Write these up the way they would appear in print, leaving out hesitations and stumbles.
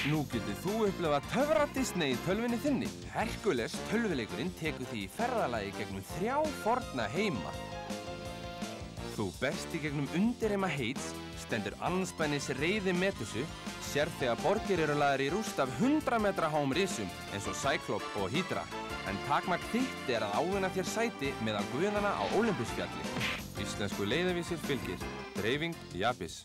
Nú getur þú upplifað töfra Disney í tölvunni þinni. Hercules tölvuleikurinn tekur því í ferðalagi gegnum 3 forna heima. Þú berst í gegnum undirheima Heids, stendur andspænis reiði Medusu, sérð þegar borgir eru lagðar í rúst af 100 metra háum risum eins og Cyclop og Hydra. En takmark þitt að ávinna þér sæti meðal guðanna á Olympusfjalli. Íslensku leiðavísir fylgir. Dreifing Japis.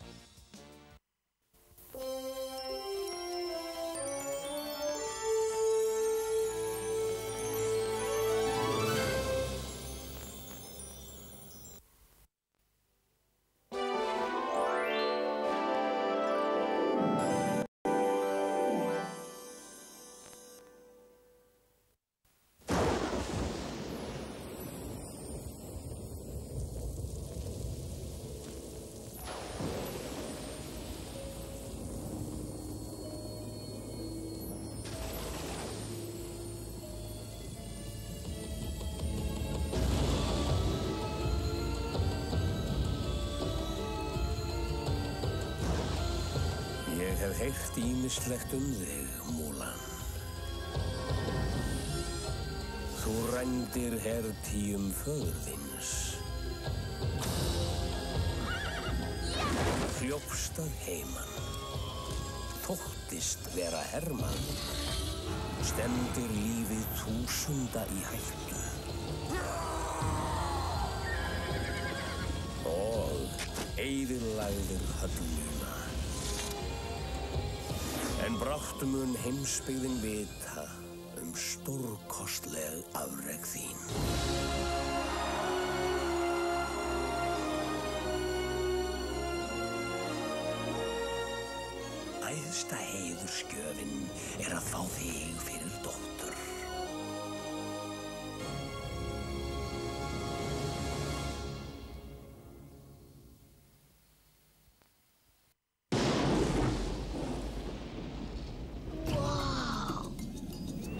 Ég hef heyrt ýmislegt þig, Mulan. Þú rændir hertíum föður þíns. Hljópst að heiman. Þóttist vera hermann. Stendur lífið 1000 í hættu. Og eyðilagðir höllina. En brátt mun heimsbyggðin vita stórkostleg afrek þín. Æðsta heiðursgjöfin að fá þig fyrir dóttur.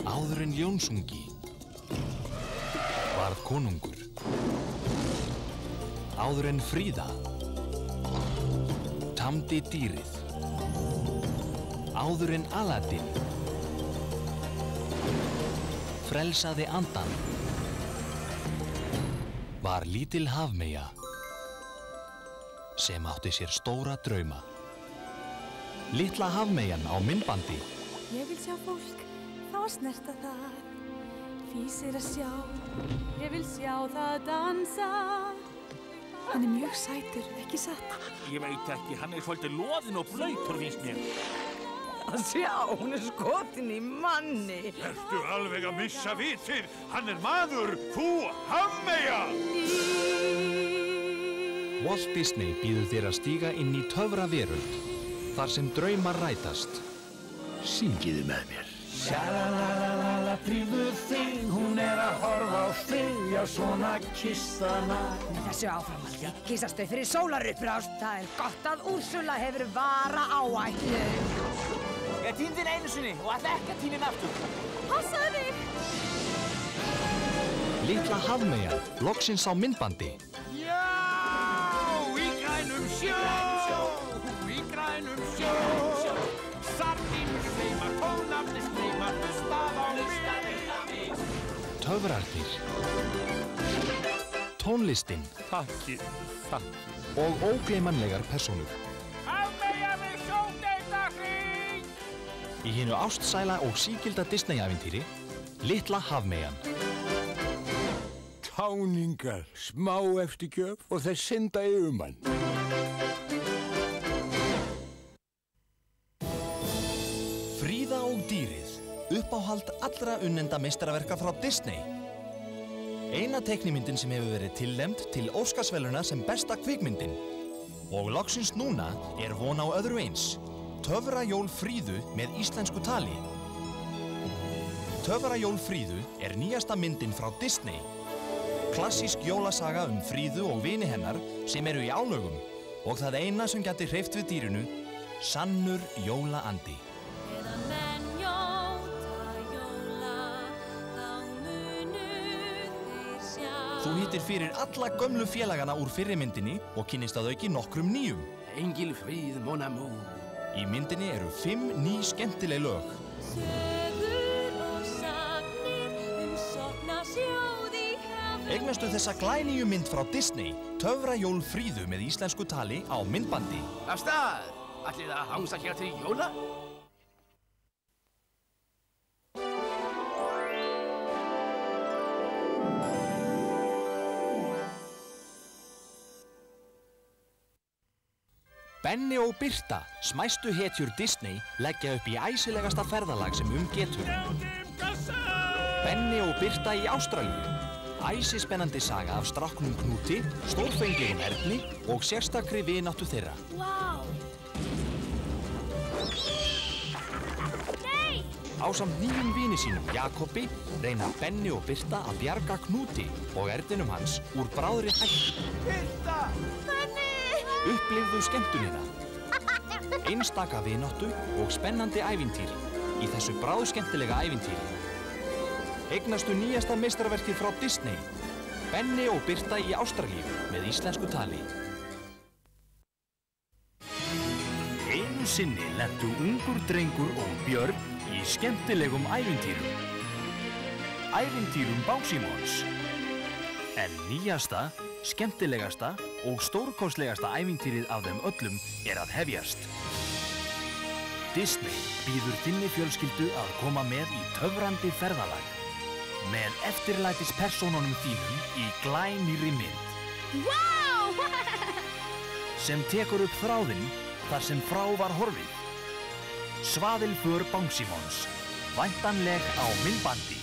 Áður en Ljónsungi varð konungur. Áður en Fríða tamdi dýrið. Áður en Aladin frelsaði andan. Var lítil hafmeyja sem átti sér stóra drauma. Litla hafmeyjan á myndbandi. Ég vil sjá fólk, þá snerta það. Físir að sjá, ég vil sjá það dansa. Hann mjög sætur, ekki satt? Ég veit ekki, hann svolítið loðinn og blautur, finnst mér. Að sjá, hún skotin í manni. Ertu alveg að missa vitið? Hann maður, þú hafmeyja! Walt Disney býður þér að stíga inn í töfraveröld, þar sem draumar rætast. Syngiðu með mér. Sja-la-la-la-la, prífðu þig, hún að horfa á þig, já svona kissana. Með þessu áframhaldi kissast þau fyrir sólarupprás. Það gott að Úrsula hefur vara áætlun. Ég týndi þinn einu sinni og ætla ekki að týna hinn aftur. Passaðu þig! Litla hafmeyja, loksins á myndbandi. Já, í grænum sjó, í grænum sjó. Sardínur streyma, tónafni streyma, hlustað á mig. Töfrarnir. Tónlistin. Takk. Og ógleymanlegar persónur. Hafmeyja við sjóndeildarhring! Í hinu ástsæla og sígilda Disney-ævintýri, Litla hafmeyjan. Táningar, smá eftirgjöf og þeir synda yfirmann. Fríða og dýrið, uppáhald allra unnenda meistaraverka frá Disney. Eina teiknimyndin sem hefur verið tilnefnd til Óskarsverðlauna sem besta kvikmyndin. Og loksins núna von á öðru eins. Töfrajól Fríðu með íslensku tali. Töfrajól Fríðu nýjasta myndin frá Disney. Klassísk jólasaga Fríðu og vini hennar sem eru í álögum. Og það eina sem gæti hreyft við dýrinu, sannur jólaandi. Þú hittir fyrir alla gömlu félagana úr fyrri myndinni og kynnist að auki nokkrum nýjum. Engilfríð, mon amour. Í myndinni eru 5 ný skemmtileg lög. Sögur og sagnir sóknarsjóð í höfn. Eignastu þessa glænýju mynd frá Disney, Töfrajól Fríðu með íslensku tali á myndbandi. Af stað! Ætlið að hangsa hér til jóla? Benni og Birta, smæstu hetjur Disney, leggja upp í æsilegasta ferðalag sem getur. Benni og Birta í Ástralíu. Æsispennandi saga af stráknum Knúti, stórfenglegum Erni og sérstakri vináttu þeirra. Vá! Nei! Ásamt nýjum vini sínum, Jakobi, reyna Benni og Birta að bjarga Knúti og Erninum hans úr bráðri hættu. Birta! Upplifðu skemmtunina, einstaka vináttu og spennandi ævintýri í þessu bráðskemmtilega ævintýri. Eignastu nýjasta meistarverkið frá Disney, Benni og Birta í Ástralíu með íslensku tali. Einu sinni lentu ungur drengur og björn í skemmtilegum ævintýrum. Ævintýrum Báxímons. En nýjasta, skemmtilegasta og stórkostlegasta ævintýrið af þeim öllum að hefjast. Disney býður þinni fjölskyldu að koma með í töfrandi ferðalag með eftirlætispersónunum þínum í glænýrri mynd. Vá! Sem tekur upp þráðinn þar sem frá var horfið. Svaðilför Báxímons, væntanleg á myndbandi.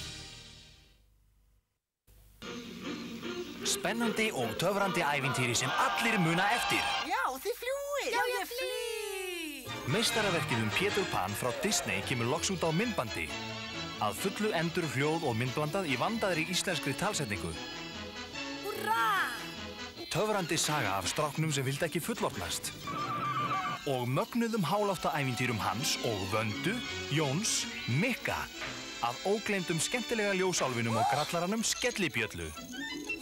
Spennandi og töfrandi ævintýri sem allir muna eftir. Já, þið fljúið! Já, ég flý! Meistaraverkið Pétur Pan frá Disney kemur loks út á myndbandi. Að fullu endur hljóð og myndblandað í vandaðri íslenskri talsetningu. Húrra! Töfrandi saga af stráknum sem vildi ekki fullorðnast. Og mögnuðum háláttaævintýrum hans og Vöndu, Jóns, Mikka. Af ógleymdum skemmtilega ljósálfinum og grallaranum Skellibjöllu.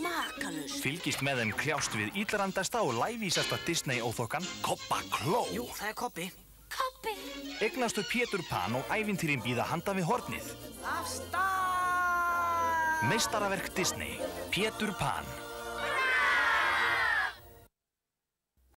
Makalust. Fylgist með þeim kljást við íllarandasta og lævísasta Disney-óþokkan Kobba Kló. Jú, það Kobbi. Kobbi! Eignastu Pétur Pan og ævintýrin bíða handan við hornið. Af stað! Meistaraverk Disney, Pétur Pan.